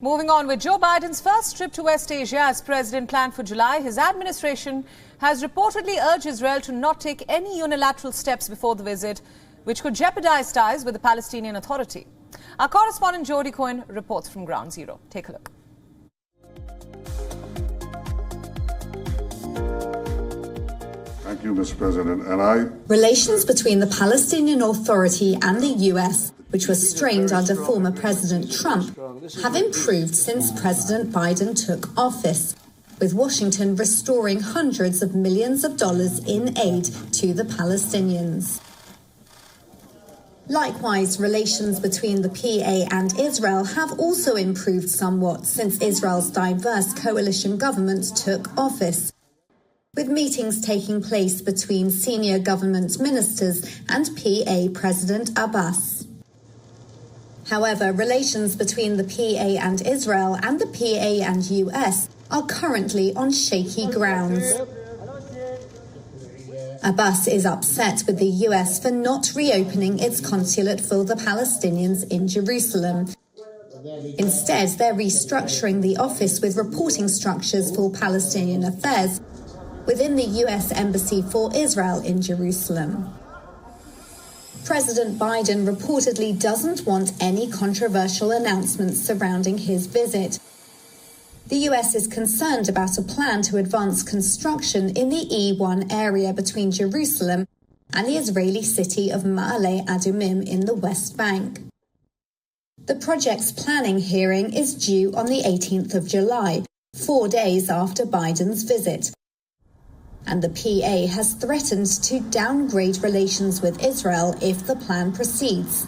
Moving on, with Joe Biden's first trip to West Asia as president planned for July, his administration has reportedly urged Israel to not take any unilateral steps before the visit, which could jeopardize ties with the Palestinian Authority. Our correspondent Jody Cohen reports from Ground Zero. Take a look. Thank you, Mr. President. Relations between the Palestinian Authority and the US, which was strained under former President Trump, have improved since President Biden took office, with Washington restoring hundreds of millions of dollars in aid to the Palestinians. Likewise, relations between the PA and Israel have also improved somewhat since Israel's diverse coalition government took office, with meetings taking place between senior government ministers and PA President Abbas. However, relations between the PA and Israel and the PA and US are currently on shaky grounds. Abbas is upset with the US for not reopening its consulate for the Palestinians in Jerusalem. Instead, they're restructuring the office with reporting structures for Palestinian affairs within the US Embassy for Israel in Jerusalem. President Biden reportedly doesn't want any controversial announcements surrounding his visit. The US is concerned about a plan to advance construction in the E1 area between Jerusalem and the Israeli city of Ma'ale Adumim in the West Bank. The project's planning hearing is due on the 18th of July, 4 days after Biden's visit. And the PA has threatened to downgrade relations with Israel if the plan proceeds.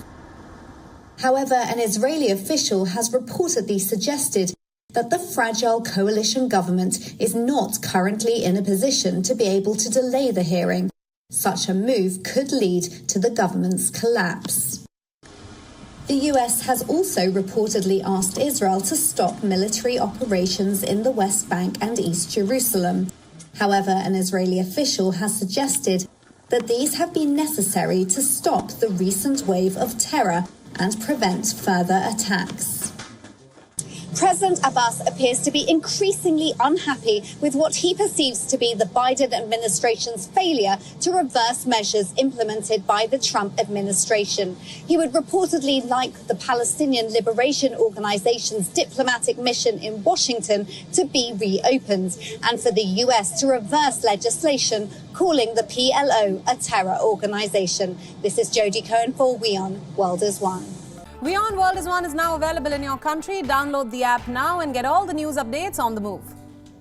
However, an Israeli official has reportedly suggested that the fragile coalition government is not currently in a position to be able to delay the hearing. Such a move could lead to the government's collapse. The US has also reportedly asked Israel to stop military operations in the West Bank and East Jerusalem. However, an Israeli official has suggested that these have been necessary to stop the recent wave of terror and prevent further attacks. President Abbas appears to be increasingly unhappy with what he perceives to be the Biden administration's failure to reverse measures implemented by the Trump administration. He would reportedly like the Palestinian Liberation Organization's diplomatic mission in Washington to be reopened, and for the US to reverse legislation calling the PLO a terror organization. This is Jody Cohen for WION World is One. WION World is One is now available in your country. Download the app now and get all the news updates on the move.